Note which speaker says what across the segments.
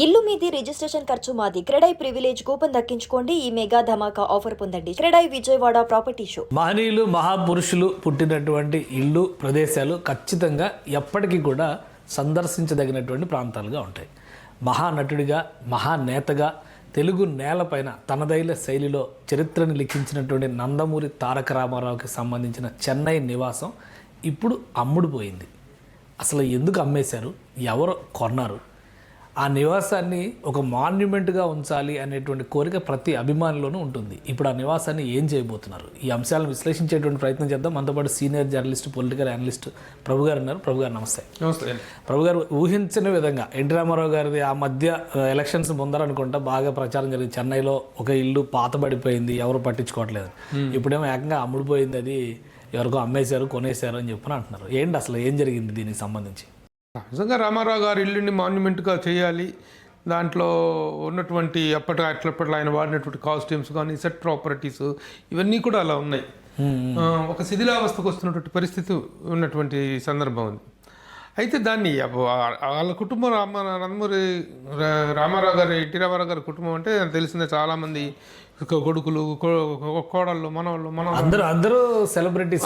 Speaker 1: ఇల్లు మీది రిజిస్ట్రేషన్ ఖర్చు మాది. క్రెడై ప్రివిలేజ్ కూపన్ దక్కించుకోండి. ఈ మెగా ధమాకా ఆఫర్ పొందండి. CREDAI Vijayawada property show.
Speaker 2: మహనీయులు మహాపురుషులు పుట్టినటువంటి ఇళ్ళు ప్రదేశాలు ఖచ్చితంగా ఎప్పటికీ కూడా సందర్శించదగినటువంటి ప్రాంతాలుగా ఉంటాయి. మహానటుడిగా మహానేతగా తెలుగు నేలపైన తనదైన శైలిలో చరిత్రను లిఖించినటువంటి నందమూరి తారక రామారావుకి సంబంధించిన చెన్నై నివాసం ఇప్పుడు అమ్ముడుపోయింది. అసలు ఎందుకు అమ్మేశారు, ఎవరు కొన్నారు, ఆ నివాసాన్ని ఒక మాన్యుమెంట్గా ఉంచాలి అనేటువంటి కోరిక ప్రతి అభిమానిలోనూ ఉంటుంది. ఇప్పుడు ఆ నివాసాన్ని ఏం చేయబోతున్నారు, ఈ అంశాలను విశ్లేషించేటువంటి ప్రయత్నం చేద్దాం. మనతో పాటు సీనియర్ జర్నలిస్ట్, పొలిటికల్ అనలిస్ట్ ప్రభు గారు ఉన్నారు. ప్రభు గారు నమస్తే.
Speaker 3: నమస్తే.
Speaker 2: ప్రభు గారు, ఊహించిన విధంగా ఎన్టీ రామారావు గారిది ఆ మధ్య ఎలక్షన్స్ ముందరనుకుంటా బాగా ప్రచారం జరిగింది. చెన్నైలో ఒక ఇల్లు పాతబడిపోయింది, ఎవరు పట్టించుకోవట్లేదు. ఇప్పుడేమో ఏకంగా అమ్ముడుపోయింది, అది ఎవరికో అమ్మేశారు, కొనేశారు అని చెప్పని అంటున్నారు. ఏంటి అసలు ఏం జరిగింది దీనికి సంబంధించి?
Speaker 3: నిజంగా రామారావు గారి ఇల్లుని మాన్యుమెంట్గా చేయాలి, దాంట్లో ఉన్నటువంటి అప్పట్లో ఆయన వాడినటువంటి కాస్ట్యూమ్స్ కానీ సెట్ ప్రాపర్టీస్ ఇవన్నీ కూడా అలా ఉన్నాయి. ఒక శిథిలావస్థకు వస్తున్నటువంటి పరిస్థితి ఉన్నటువంటి సందర్భం ఉంది. అయితే దాన్ని వాళ్ళ కుటుంబం నందమూరి రామారావు గారి, ఎన్టీ రామారావు గారి కుటుంబం అంటే తెలిసిందే, చాలామంది కొడుకులు, కోడళ్ళు, మనవాళ్ళు
Speaker 2: అందరూ సెలబ్రిటీస్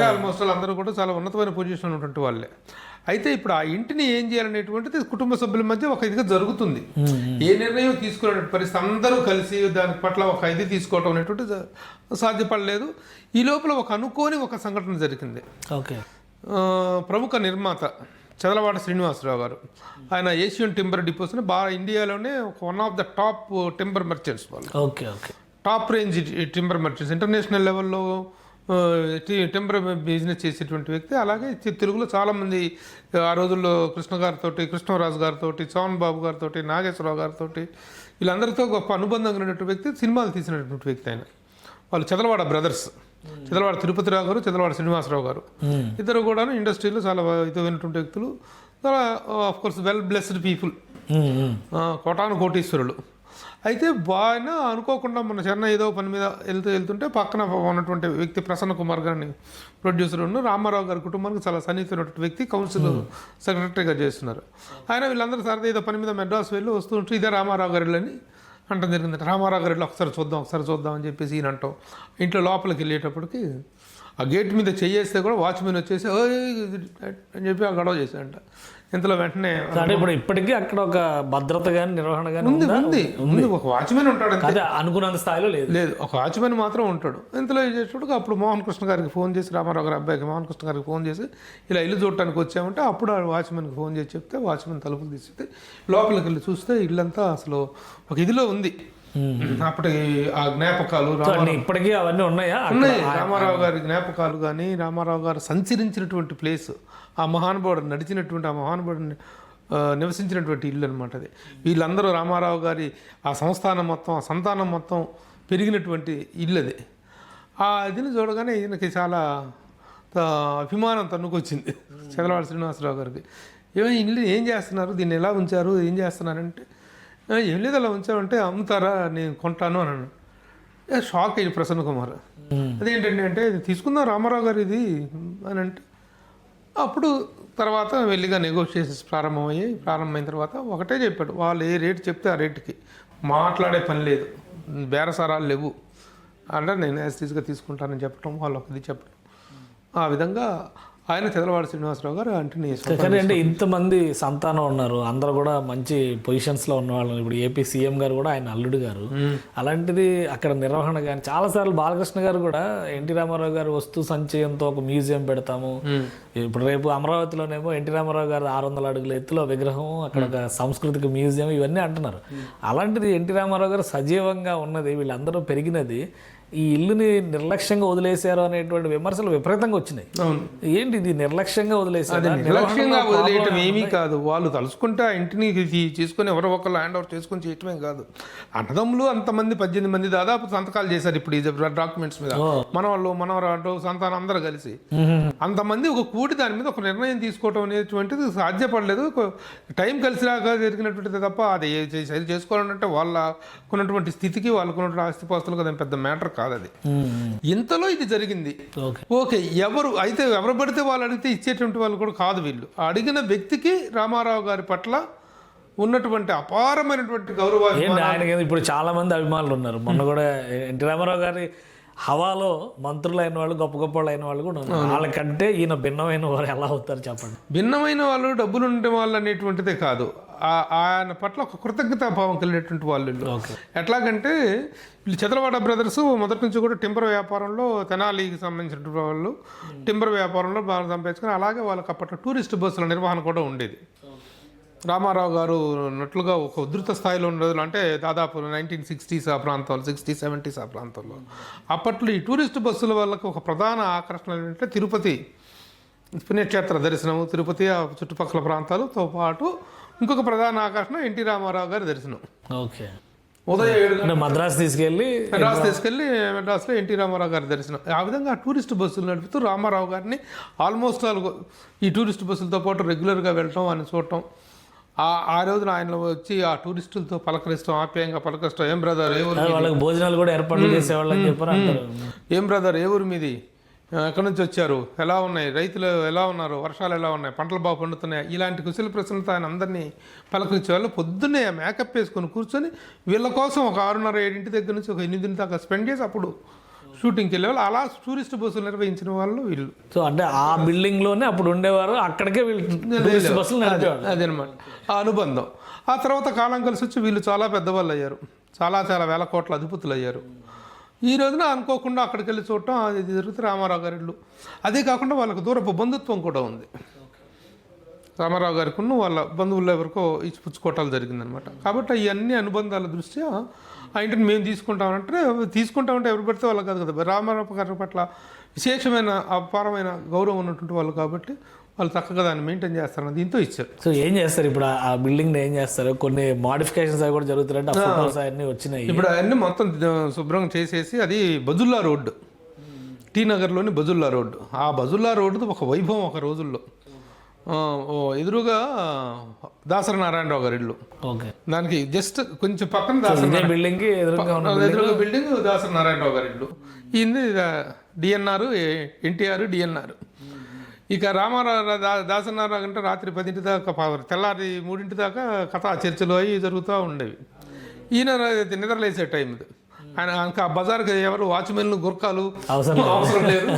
Speaker 3: ఆల్మోస్ట్ అందరూ కూడా చాలా ఉన్నతమైన పొజిషన్ ఉన్నటువంటి వాళ్ళే. అయితే ఇప్పుడు ఆ ఇంటిని ఏం చేయాలనేటువంటిది కుటుంబ సభ్యుల మధ్య ఒక ఇదిగా జరుగుతుంది. ఏ నిర్ణయం తీసుకునే పరిస్థితి అందరూ కలిసి దాని పట్ల ఒక ఇది తీసుకోవటం అనేటువంటిది సాధ్యపడలేదు. ఈ లోపల ఒక అనుకోని ఒక సంఘటన జరిగింది.
Speaker 2: ఓకే.
Speaker 3: ప్రముఖ నిర్మాత చదలవాడ శ్రీనివాసరావు గారు, ఆయన ఏషియన్ టింబర్ డిపోస్ని బాగా ఇండియాలోనే one of the top timber merchants వాళ్ళు.
Speaker 2: Okay okay.
Speaker 3: Top range timber merchants, international లెవెల్లో టెంపర్ బిజినెస్ చేసేటువంటి వ్యక్తి. అలాగే తెలుగులో చాలామంది ఆ రోజుల్లో కృష్ణ గారితో, కృష్ణరాజు గారితో, చౌన్ బాబు గారితో, నాగేశ్వరరావు గారితో, వీళ్ళందరితో గొప్ప అనుబంధం కలిగినటువంటి వ్యక్తి, సినిమాలు తీసినటువంటి వ్యక్తి ఆయన. వాళ్ళు చదలవాడ బ్రదర్స్, చదలవాడ తిరుపతిరావు గారు, చదలవాడ శ్రీనివాసరావు గారు, ఇద్దరు కూడా ఇండస్ట్రీలో చాలా ఇదైనటువంటి వ్యక్తులు, చాలా ఆఫ్కోర్స్ వెల్ బ్లెస్డ్ పీపుల్, కోటాను కోటీశ్వరులు. అయితే ఆయన అనుకోకుండా మన చెన్నై ఏదో పని మీద వెళ్తుంటే పక్కన ఉన్నటువంటి వ్యక్తి ప్రసన్న కుమార్ గారిని ప్రొడ్యూసర్ రామారావు గారి కుటుంబానికి చాలా సన్నిహితమైనటువంటి వ్యక్తి, కౌన్సిల్ సెక్రటరీగా చేస్తున్నారు. ఆయన వీళ్ళందరూ సరదా ఏదో పని మీద మెడ్రాస్ వెళ్ళి వస్తుంటే ఇదే రామారావు గారి అని అంటాం జరిగిందంటే, రామారావు గారి ఒకసారి చూద్దాం అని చెప్పేసి ఈయన అంటాం. ఇంట్లో లోపలికి వెళ్ళేటప్పటికి ఆ గేట్ మీద చెయ్యేస్తే కూడా వాచ్మెన్ వచ్చేసి అని చెప్పి ఆ గొడవ చేశాడంట. ఇంతలో వెంటనే
Speaker 2: ఇప్పుడు ఇప్పటికీ అక్కడ ఒక భద్రత కానీ నిర్వహణ కానీ
Speaker 3: ఉంది. ఒక వాచ్మెన్ ఉంటాడు,
Speaker 2: అనుకున్నంత స్థాయిలో లేదు,
Speaker 3: ఒక వాచ్మెన్ మాత్రం ఉంటాడు. ఇంతలో చేసేటప్పుడు అప్పుడు మోహన్ కృష్ణ గారికి ఫోన్ చేసి, రామారావు గారి అబ్బాయికి మోహన్ కృష్ణ గారికి ఫోన్ చేసి ఇలా ఇల్లు చూడటానికి వచ్చామంటే, అప్పుడు ఆ వాచ్మెన్కి ఫోన్ చేసి చెప్తే వాచ్మెన్ తలుపులు తీసితే లోపలికి వెళ్ళి చూస్తే ఇల్లంతా అసలు ఒక ఇదిలో ఉంది. అప్పటి ఆ జ్ఞాపకాలు
Speaker 2: ఇప్పటికీ అవన్నీ ఉన్నాయి.
Speaker 3: రామారావు గారి జ్ఞాపకాలు కానీ, రామారావు గారు సంచరించినటువంటి ప్లేస్, ఆ మహానుభావుడు నడిచినటువంటి, ఆ మహానుభావుడు నివసించినటువంటి ఇల్లు అనమాట అది. వీళ్ళందరూ రామారావు గారి ఆ సంస్థానం మొత్తం, ఆ సంతానం మొత్తం పెరిగినటువంటి ఇల్లు అది. ఆ ఇదిని చూడగానే ఈయనకి చాలా అభిమానం తన్నుకొచ్చింది చదలవాడ శ్రీనివాసరావు గారికి. ఇల్లు ఏం చేస్తున్నారు, దీన్ని ఎలా ఉంచారు, ఏం చేస్తున్నారంటే, ఏం లేదు అలా ఉంచామంటే, అమ్ముతారా, నేను కొంటాను అని అన్నాను. షాక్ అయ్యి ప్రసన్న కుమార్, అదేంటండి అంటే, ఇది తీసుకుందాం రామారావు గారు ఇది అని అంటే, అప్పుడు తర్వాత వెళ్ళిగా నెగోషియేషన్స్ ప్రారంభమైన తర్వాత ఒకటే చెప్పాడు, వాళ్ళు ఏ రేటు చెప్తే ఆ రేటుకి మాట్లాడే పని లేదు, బేరసారాలు లేవు అంటే నేను యాస్టీస్గా తీసుకుంటానని చెప్పడం, వాళ్ళు ఒకది చెప్పడం. ఆ విధంగా ఆయన చదలవాడ శ్రీనివాసరావు గారు
Speaker 2: అంటే ఇంతమంది సంతానం ఉన్నారు, అందరూ కూడా మంచి పొజిషన్స్లో ఉన్నవాళ్ళు. ఇప్పుడు ఏపీ సీఎం గారు కూడా ఆయన అల్లుడు గారు. అలాంటిది అక్కడ నిర్వహణ కానీ చాలాసార్లు బాలకృష్ణ గారు కూడా ఎన్టీ రామారావు గారు వస్తు సంచయంతో ఒక మ్యూజియం పెడతాము, ఇప్పుడు రేపు అమరావతిలోనేమో ఎన్టీ రామారావు గారు 600 అడుగుల ఎత్తులో విగ్రహం, అక్కడ ఒక సాంస్కృతిక మ్యూజియం, ఇవన్నీ అంటున్నారు. అలాంటిది ఎన్టీ రామారావు గారు సజీవంగా ఉన్నది, వీళ్ళందరూ పెరిగినది, ఈ ఇల్లుని నిర్లక్ష్యంగా వదిలేశారు అనేటువంటి విమర్శలు విపరీతంగా వచ్చినాయి. ఏంటి ఇది నిర్లక్ష్యంగా వదిలేశారు?
Speaker 3: నిర్లక్ష్యంగా వదిలేయటం ఏమీ కాదు. వాళ్ళు తలుసుకుంటే ఆ ఇంటిని చేసుకుని ఎవరో ఒకరు ల్యాండ్ ఓవర్ చేసుకొని చేయటమే కాదు. అన్నదమ్ములు అంతమంది 18 మంది దాదాపు సంతకాలు చేశారు ఇప్పుడు ఈ డాక్యుమెంట్స్ మీద. మనవాళ్ళు, మనవరాళ్ళు, సంతానం అందరూ కలిసి అంతమంది ఒక కూడి దాని మీద ఒక నిర్ణయం తీసుకోవటం అనేటువంటిది సాధ్యపడలేదు. టైం కలిసి రాక జరిగినటువంటిది తప్ప అది చేసుకోవాలంటే వాళ్ళకున్నటువంటి స్థితికి, వాళ్ళకున్నటువంటి ఆస్తిపాస్తులు కదా పెద్ద మ్యాటర్ కాదు అది. ఇంతలో ఇది జరిగింది. ఓకే, ఎవరు పడితే వాళ్ళు అడిగితే ఇచ్చేటువంటి వాళ్ళు కూడా కాదు వీళ్ళు. అడిగిన వ్యక్తికి రామారావు గారి పట్ల ఉన్నటువంటి అపారమైనటువంటి గౌరవ
Speaker 2: ఏంటి ఆయనకి ఇప్పుడు చాలా మంది అభిమానులు ఉన్నారు. మొన్న కూడా ఎన్టీ రామారావు గారి హవాలో మంత్రులు అయిన వాళ్ళు, గొప్ప గొప్ప వాళ్ళు అయిన వాళ్ళు కూడా ఉన్నారు. వాళ్ళకంటే ఈయన భిన్నమైన వారు ఎలా అవుతారు చెప్పండి?
Speaker 3: భిన్నమైన వాళ్ళు, డబ్బులు ఉండే వాళ్ళు అనేటువంటిదే కాదు, ఆయన పట్ల ఒక కృతజ్ఞతాభావం కలిగినటువంటి వాళ్ళు వీళ్ళు. ఎట్లాగంటే వీళ్ళు చదలవాడ బ్రదర్స్ మొదటి నుంచి కూడా టింబర్ వ్యాపారంలో, తెనాలికి సంబంధించినటువంటి వాళ్ళు టింబర్ వ్యాపారంలో బాగా సంపాదించుకొని, అలాగే వాళ్ళకి అప్పట్లో టూరిస్ట్ బస్సుల నిర్వహణ కూడా ఉండేది. రామారావు గారు ఉన్నట్లుగా ఒక ఉధృత స్థాయిలో ఉన్న రోజులు అంటే దాదాపు 1960s ఆ ప్రాంతాల్లో, 60s 70s ఆ ప్రాంతాల్లో అప్పట్లో ఈ టూరిస్ట్ బస్సుల వాళ్ళకి ఒక ప్రధాన ఆకర్షణ ఏంటంటే తిరుపతి పుణ్యక్షేత్ర దర్శనము, తిరుపతి ఆ చుట్టుపక్కల ప్రాంతాలతో పాటు ఇంకొక ప్రధాన ఆకర్షణ ఎన్టీ రామారావు గారి దర్శనం.
Speaker 2: ఓకే,
Speaker 3: ఉదయం 7
Speaker 2: మద్రాసు తీసుకెళ్ళి
Speaker 3: మెడ్రాస్లో ఎన్టీ రామారావు గారి దర్శనం. ఆ విధంగా టూరిస్ట్ బస్సులు నడుపుతూ రామారావు గారిని ఆల్మోస్ట్ ఈ టూరిస్ట్ బస్సులతో పాటు రెగ్యులర్గా వెళ్ళటం, ఆయన చూడటం. ఆ రోజున ఆయన వచ్చి ఆ టూరిస్టులతో పలకరిస్తాం, ఆప్యాయంగా పలకరిస్తాం. ఏం బ్రదర్ ఏ ఊరు,
Speaker 2: వాళ్ళకి భోజనాలు కూడా ఏర్పాట్లు చేసేవాళ్ళని చెప్పారు.
Speaker 3: ఏం బ్రదర్ ఏ ఊరు మీది, ఎక్కడి నుంచి వచ్చారు, ఎలా ఉన్నాయి, రైతులు ఎలా ఉన్నారు, వర్షాలు ఎలా ఉన్నాయి, పంటలు బాగా పండుతున్నాయి, ఇలాంటి కుశల ప్రశ్నలతో ఆయన అందరినీ పలకరించేవాళ్ళు. పొద్దున్నే మేకప్ వేసుకొని కూర్చొని వీళ్ళ కోసం ఒక 6:30, 7 దగ్గర నుంచి ఒక 8 దాకా స్పెండ్ చేసి అప్పుడు షూటింగ్కి వెళ్ళేవాళ్ళు. అలా టూరిస్ట్ బస్సులు నిర్వహించిన వాళ్ళు వీళ్ళు.
Speaker 2: సో అంటే ఆ బిల్డింగ్లోనే అప్పుడు ఉండేవారు, అక్కడికే వీళ్ళు బస్సులు నడిపేవాళ్ళు.
Speaker 3: అదనమాట ఆ అనుబంధం. ఆ తర్వాత కాలం కలిసి వచ్చి వీళ్ళు చాలా పెద్దవాళ్ళు అయ్యారు, చాలా చాలా వేల కోట్ల అధిపతులు అయ్యారు. ఈ రోజున అనుకోకుండా అక్కడికి వెళ్ళి చూడటం అది జరుగుతుంది. రామారావు గారి ఇల్లు అదే కాకుండా వాళ్ళకు దూరపు బంధుత్వం కూడా ఉంది. రామారావు గారికి వాళ్ళ బంధువుల్లో ఎవరికో ఇచ్చి పుచ్చుకోవటాలు జరిగిందనమాట. కాబట్టి ఇవన్నీ అనుబంధాల దృష్ట్యా ఆ ఇంటిని మేము తీసుకుంటామంటే ఎవరు పెడితే వాళ్ళు కాదు కదా. రామారావు గారి పట్ల విశేషమైన అపారమైన గౌరవం ఉన్నటువంటి వాళ్ళు కాబట్టి వాళ్ళు చక్కగా దాన్ని మెయింటైన్ చేస్తారని దీంతో ఇచ్చారు.
Speaker 2: సో ఏం చేస్తారు ఇప్పుడు ఆ బిల్డింగ్ ఏం చేస్తారు? కొన్ని మోడిఫికేషన్స్ అవి కూడా జరుగుతున్నాయంటే ఆ ఫోటోస్ అవన్నీ వచ్చినాయి.
Speaker 3: ఇప్పుడు అవన్నీ మొత్తం శుభ్రం చేసేసి అది బజుల్లా రోడ్డు, టీ నగర్లోని బజుల్లా రోడ్డు. ఆ బజుల్లా రోడ్డు ఒక వైభవం ఒక రోజుల్లో. ఎదురుగా దాసరి నారాయణరావు గారి ఇల్లు,
Speaker 2: ఓకే,
Speaker 3: దానికి జస్ట్ కొంచెం పక్కన దాసరి
Speaker 2: బిల్డింగ్
Speaker 3: ఎదురుగా బిల్డింగ్ దాసరి నారాయణరావు గారి ఇల్లు. ఈయన డిఎన్ఆర్, ఎన్టీఆర్, డిఎన్ఆర్. ఇక రామారావు దాసనారావు అంటే రాత్రి 10 దాకా, తెల్లారి 3 దాకా కథా చర్చలు అవి జరుగుతూ ఉండేవి. ఈయన నిద్రలేసే టైం ఇది. ఆయన ఇంకా బజార్కి ఎవరు వాచ్మెన్లు, గుర్కాలు అవసరం లేదు,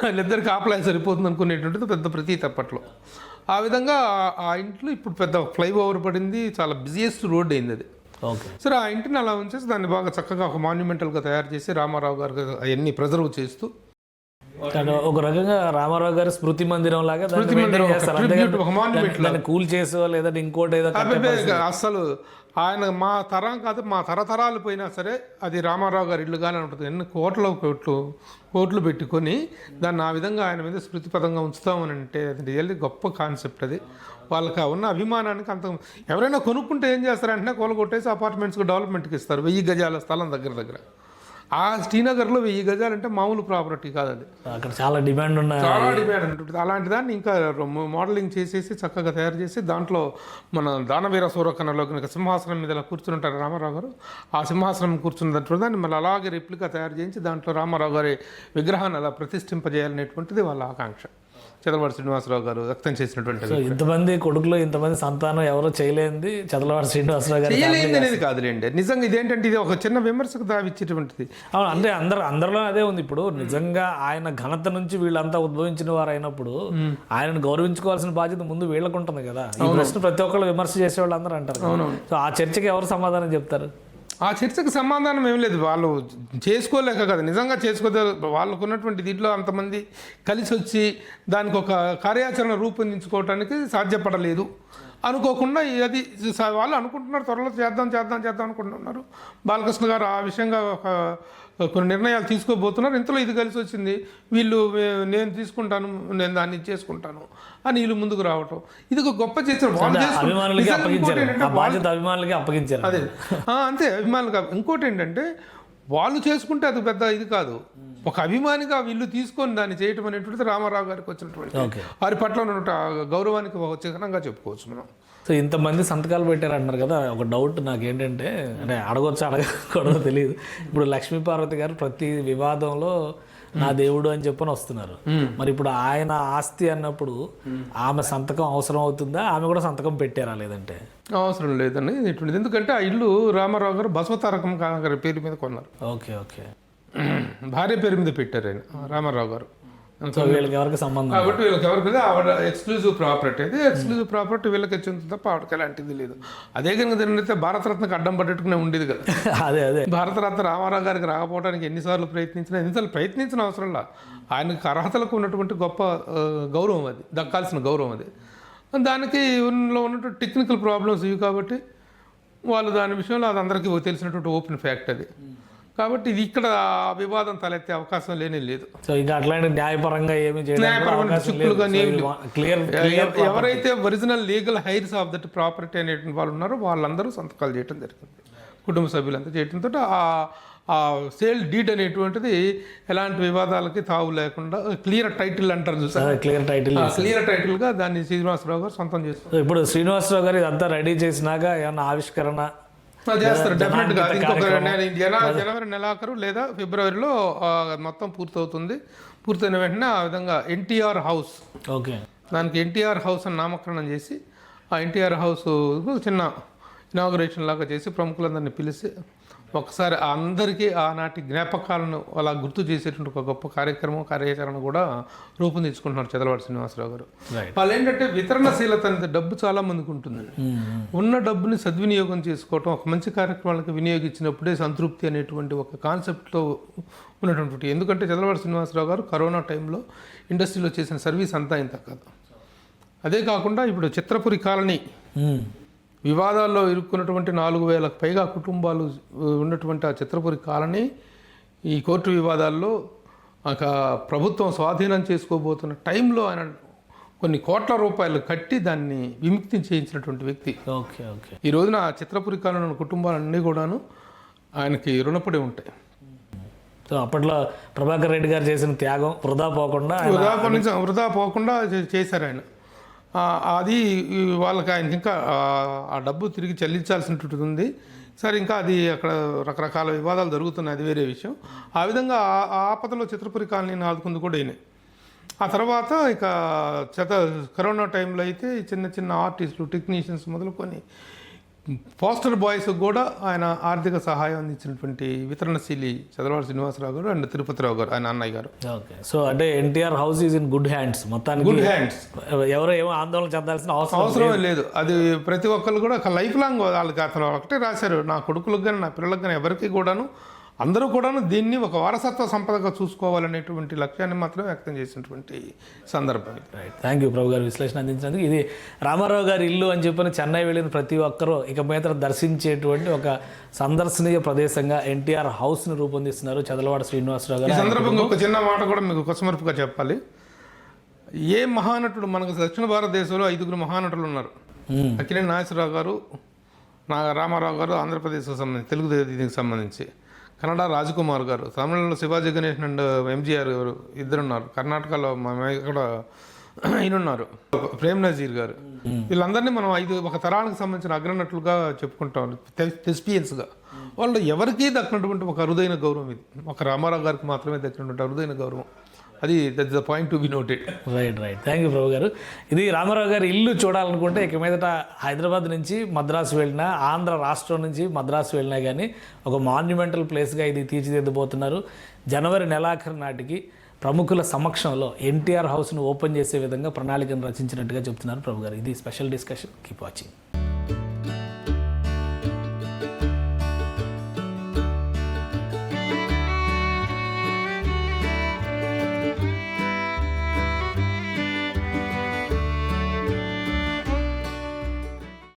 Speaker 3: వాళ్ళిద్దరికి ఆపలే సరిపోతుంది అనుకునేటువంటిది పెద్ద ప్రతీతి అప్పట్లో. ఆ విధంగా ఆ ఇంట్లో ఇప్పుడు పెద్ద ఫ్లైఓవర్ పడింది, చాలా బిజియెస్ట్ రోడ్ అయింది అది.
Speaker 2: ఓకే,
Speaker 3: సరే ఆ ఇంటిని అలా ఉంచేసి దాన్ని బాగా చక్కగా ఒక మాన్యుమెంటల్గా తయారు చేసి రామారావు గారికి అవన్నీ ప్రిజర్వ్ చేస్తూ
Speaker 2: ఒక రకంగా రామారావు గారి స్మృతి మందిరం లాగా కూల్ చేసో లేదా ఇంకోటి ఏదో.
Speaker 3: అసలు ఆయన మా తరం కాదు, మా తరతరాలు పోయినా సరే అది రామారావు గారి ఇల్లుగానే ఉంటుంది. ఎన్ని కోట్లు పెట్టుకొని దాన్ని ఆ విధంగా ఆయన మీద స్మృతిపదంగా ఉంచుతామని అంటే అది రియల్లీ గొప్ప కాన్సెప్ట్. అది వాళ్ళకి ఉన్న అభిమానానికి అంత. ఎవరైనా కొనుక్కుంటే ఏం చేస్తారంటే కొలగొట్టేసి అపార్ట్మెంట్స్కి డెవలప్మెంట్కి ఇస్తారు. 1000 గజాల స్థలం దగ్గర. ఆ శ్రీనగర్లో 1000 గజాలు అంటే మామూలు ప్రాపర్టీ కాదు అది.
Speaker 2: అక్కడ చాలా డిమాండ్
Speaker 3: ఉంటుంది. అలాంటి దాన్ని ఇంకా మోడలింగ్ చేసేసి చక్కగా తయారు చేసి దాంట్లో మన దానవీర సూరకర్ణలో సింహాసనం మీద కూర్చుని ఉంటారు రామారావు గారు. ఆ సింహాసనం కూర్చున్నట్టు దాన్ని మళ్ళీ అలాగే రెప్లికా తయారు చేయించి దాంట్లో రామారావు గారి విగ్రహాన్ని అలా ప్రతిష్ఠింపజేయాలనేటువంటిది వాళ్ళ ఆకాంక్ష. చదలవాడి శ్రీనివాసరావు గారు వ్యక్తం చేసినటువంటి.
Speaker 2: ఇంతమంది కొడుకులు, ఇంతమంది సంతానం ఎవరో చేయలేంది చదలవాడి శ్రీనివాసరావు గారు
Speaker 3: చేయలేంది అనేది కాదులేండి. నిజంగా ఇదేంటంటే ఇది ఒక చిన్న విమర్శకు దావిచ్చేటువంటిది.
Speaker 2: అవును, అంటే అందరిలో అదే ఉంది. ఇప్పుడు నిజంగా ఆయన ఘనత నుంచి వీళ్ళంతా ఉద్భవించిన వారు అయినప్పుడు ఆయనను గౌరవించుకోవాల్సిన బాధ్యత ముందు వీళ్ళకు ఉంటుంది కదా. ఈ ప్రశ్న ప్రతి ఒక్కళ్ళు విమర్శ చేసే వాళ్ళు అందరూ అంటారు. సో ఆ చర్చకి ఎవరు సమాధానం చెప్తారు?
Speaker 3: ఆ చర్చకు సమాధానం ఏం లేదు. వాళ్ళు చేసుకోలేక కదా, నిజంగా చేసుకోలే. వాళ్ళకు ఉన్నటువంటి దీంట్లో అంతమంది కలిసి వచ్చి దానికి ఒక కార్యాచరణ రూపొందించుకోవటానికి సాధ్యపడలేదు. అనుకోకుండా అది వాళ్ళు అనుకుంటున్నారు త్వరలో చేద్దాం అనుకుంటున్నారు. బాలకృష్ణ గారు ఆ విషయంగా కొన్ని నిర్ణయాలు తీసుకోబోతున్నారు. ఇంతలో ఇది కలిసి వచ్చింది. వీళ్ళు నేను తీసుకుంటాను, నేను దాన్ని చేసుకుంటాను అని వీళ్ళు ముందుకు రావటం ఇది ఒక గొప్ప చేశారు. అదే అంతే అభిమానులుగా. ఇంకోటి ఏంటంటే వాళ్ళు చేసుకుంటే అది పెద్ద ఇది కాదు. ఒక అభిమానిగా వీళ్ళు తీసుకొని దాన్ని చేయటం అనేటువంటిది రామారావు గారికి వచ్చినటువంటి వారి పట్ల ఉన్న గౌరవానికి ఒక చిహ్నంగా చెప్పుకోవచ్చు మనం.
Speaker 2: సో ఇంతమంది సంతకాలు పెట్టారు అంటున్నారు కదా. ఒక డౌట్ నాకేంటంటే, అంటే అడగొచ్చో తెలియదు. ఇప్పుడు లక్ష్మీపార్వతి గారు ప్రతి వివాదంలో నా దేవుడు అని చెప్పని వస్తున్నారు. మరి ఇప్పుడు ఆయన ఆస్తి అన్నప్పుడు ఆమె సంతకం అవసరం అవుతుందా, ఆమె కూడా సంతకం పెట్టారా లేదంటే?
Speaker 3: అవసరం లేదండి ఇటువంటిది. ఎందుకంటే ఆ ఇల్లు రామారావు గారు బసవతారకం గారి పేరు మీద కొన్నారు.
Speaker 2: Okay okay.
Speaker 3: భార్య పేరు మీద పెట్టారు ఆయన రామారావు గారు.
Speaker 2: సో వీళ్ళకి ఎవరికి సంబంధం
Speaker 3: కాబట్టి వీళ్ళకి ఎవరికి ఆవిడ ఎక్స్క్లూజివ్ ప్రాపర్టీ అయితే ఎక్స్క్లూజివ్ ప్రాపర్టీ వీళ్ళకి చెందుతుంది తప్ప ఆవిడకి ఎలాంటిది లేదు. అదే కనుక జరిగితే భారతరత్నకు అడ్డం పట్టేట్టుకునే ఉండేది కదా.
Speaker 2: అదే
Speaker 3: భారతరత్న రామారావు గారికి రాకపోవడానికి ఎన్నిసార్లు ప్రయత్నించిన అవసరంలా ఆయనకు అర్హతలకు ఉన్నటువంటి గొప్ప గౌరవం అది, దక్కాల్సిన గౌరవం అది. దానికి ఉన్నటువంటి టెక్నికల్ ప్రాబ్లమ్స్ ఇవి కాబట్టి వాళ్ళు దాని విషయంలో అది అందరికీ తెలిసినటువంటి ఓపెన్ ఫ్యాక్ట్ అది. కాబట్టి ఇది ఇక్కడ వివాదం తలెత్తే అవకాశం లేనే లేదు.
Speaker 2: సో ఇంకా అట్లాంటి న్యాయపరంగా ఏమి
Speaker 3: ఎవరైతే original legal heirs of that property అనేటువంటి వాళ్ళు ఉన్నారో వాళ్ళందరూ సంతకాలు చేయడం జరిగింది, కుటుంబ సభ్యులంతా చేయడంతో ఆ సేల్ డీడ్ అనేటువంటిది ఎలాంటి వివాదాలకి తావు లేకుండా క్లియర్ టైటిల్ అంటారు చూసారు, క్లియర్ టైటిల్గా దాన్ని శ్రీనివాసరావు గారు సొంతం చేస్తారు.
Speaker 2: ఇప్పుడు శ్రీనివాసరావు గారు ఇదంతా రెడీ చేసినాక ఏమన్నా ఆవిష్కరణ
Speaker 3: చేస్తారు డెఫినెట్గా. ఇంకొక జనవరి నెలాఖరు లేదా ఫిబ్రవరిలో మొత్తం పూర్తవుతుంది. పూర్తయిన వెంటనే ఆ విధంగా ఎన్టీఆర్ హౌస్,
Speaker 2: ఓకే,
Speaker 3: దానికి ఎన్టీఆర్ హౌస్ అని నామకరణం చేసి ఆ ఎన్టీఆర్ హౌస్ చిన్న ఇనాగరేషన్ లాగా చేసి ప్రముఖులందరినీ పిలిచి ఒకసారి అందరికీ ఆనాటి జ్ఞాపకాలను అలా గుర్తు చేసేటువంటి ఒక గొప్ప కార్యాచరణ కూడా రూపొందించుకుంటున్నారు చదలవాడి శ్రీనివాసరావు గారు. వాళ్ళు ఏంటంటే వితరణశీలత అనేది డబ్బు చాలా మందికి ఉంటుంది. ఉన్న డబ్బుని సద్వినియోగం చేసుకోవటం, ఒక మంచి కార్యక్రమాలకు వినియోగించినప్పుడే సంతృప్తి అనేటువంటి ఒక కాన్సెప్ట్తో ఉన్నటువంటి. ఎందుకంటే చదలవాడి శ్రీనివాసరావు గారు కరోనా టైంలో ఇండస్ట్రీలో చేసిన సర్వీస్ అంతా ఇంత కాదు. అదే కాకుండా ఇప్పుడు చిత్రపురి కాలనీ వివాదాల్లో ఇరుక్కున్నటువంటి 4,000కు పైగా కుటుంబాలు ఉన్నటువంటి ఆ చిత్రపురి కాలనీ ఈ కోర్టు వివాదాల్లో ప్రభుత్వం స్వాధీనం చేసుకోబోతున్న టైంలో ఆయన కొన్ని కోట్ల రూపాయలు కట్టి దాన్ని విముక్తి చేయించినటువంటి వ్యక్తి.
Speaker 2: Okay okay.
Speaker 3: ఈ రోజున ఆ చిత్రపురి కాలనీ కుటుంబాలన్నీ కూడాను ఆయనకి రుణపడి ఉంటాయి.
Speaker 2: సో అప్పట్లో ప్రభాకర్ రెడ్డి గారు చేసిన త్యాగం వృధా
Speaker 3: పోకుండా చేశారు ఆయన. అది వాళ్ళకి ఆయనకి ఇంకా ఆ డబ్బు తిరిగి చెల్లించాల్సినటువంటి ఉంది. సరే, ఇంకా అది అక్కడ రకరకాల వివాదాలు జరుగుతున్నాయి, అది వేరే విషయం. ఆ విధంగా ఆ ఆపదలో చిత్రపురి కాలనీని ఆదుకుంది కూడా ఈయనే. ఆ తర్వాత ఇక కరోనా టైంలో అయితే చిన్న చిన్న ఆర్టిస్టులు, టెక్నీషియన్స్ మొదలుకొని పోస్టర్ బాయ్స్ కూడా ఆయన ఆర్థిక సహాయం అందించినటువంటి వితరణశీలి చదలవాడి శ్రీనివాసరావు గారు అండ్ తిరుపతిరావు గారు, ఆయన అన్నయ్య గారు.
Speaker 2: ఓకే. సో అంటే NTR house is in good hands, మొత్తానికి
Speaker 3: గుడ్ హ్యాండ్స్.
Speaker 2: ఎవరో ఏమో ఆందోళన చెందాల్సిన
Speaker 3: అవసరం లేదు. అది ప్రతి ఒక్కరు కూడా లైఫ్ లాంగ్ వాళ్ళకి అతను ఒకటే రాశారు, నా కొడుకులకు కానీ నా పిల్లలకు కానీ ఎవరికి కూడాను అందరూ కూడాను దీన్ని ఒక వారసత్వ సంపదగా చూసుకోవాలనేటువంటి లక్ష్యాన్ని మాత్రం వ్యక్తం చేసినటువంటి సందర్భం.
Speaker 2: రైట్. థ్యాంక్ యూ ప్రభు గారు విశ్లేషణ అందించినందుకు. ఇది రామారావు గారి ఇల్లు అని చెప్పని చెన్నై వెళ్ళిన ప్రతి ఒక్కరూ ఇక మీద దర్శించేటువంటి ఒక సందర్శనీయ ప్రదేశంగా ఎన్టీఆర్ హౌస్ని రూపొందిస్తున్నారు చదలవాడి శ్రీనివాసరావు గారు.
Speaker 3: ఈ సందర్భంగా ఒక చిన్న మాట కూడా మీకు కొసమరుపుగా చెప్పాలి. ఏ మహానటుడు, మనకు దక్షిణ భారతదేశంలో 5 మహానటులు ఉన్నారు. అక్కినేని నాగేశ్వరరావు గారు, రామారావు గారు ఆంధ్రప్రదేశ్కి సంబంధించి, తెలుగు దీనికి సంబంధించి, కన్నడ రాజకుమార్ గారు, తమిళంలో శివాజీ గణేశన్ అండ్ ఎంజీఆర్ గారు ఇద్దరున్నారు, కర్ణాటకలో ఇక్కడ ఈయనున్నారు ప్రేమ్ నజీర్ గారు. వీళ్ళందరినీ మనం ఒక తరానికి సంబంధించిన అగ్రనటులుగా చెప్పుకుంటాం, థెస్పియన్స్గా. వాళ్ళు ఎవరికీ దక్కినటువంటి ఒక అరుదైన గౌరవం ఇది, ఒక రామారావు గారికి మాత్రమే దక్కినటువంటి అరుదైన గౌరవం. అది that is the point to be noted.
Speaker 2: Right. Thank you Prabhu గారు. ఇది రామారావు గారి ఇల్లు చూడాలనుకుంటే ఇక మీదట హైదరాబాద్ నుంచి మద్రాసు వెళ్ళినా, ఆంధ్ర రాష్ట్రం నుంచి మద్రాసు వెళ్ళినా కానీ ఒక మాన్యుమెంటల్ ప్లేస్గా ఇది తీర్చిదిద్దబోతున్నారు. జనవరి నెలాఖరు నాటికి ప్రముఖుల సమక్షంలో ఎన్టీఆర్ హౌస్ను ఓపెన్ చేసే విధంగా ప్రణాళికను రచించినట్టుగా చెప్తున్నారు ప్రభు గారు. ఇది స్పెషల్ డిస్కషన్. Keep watching.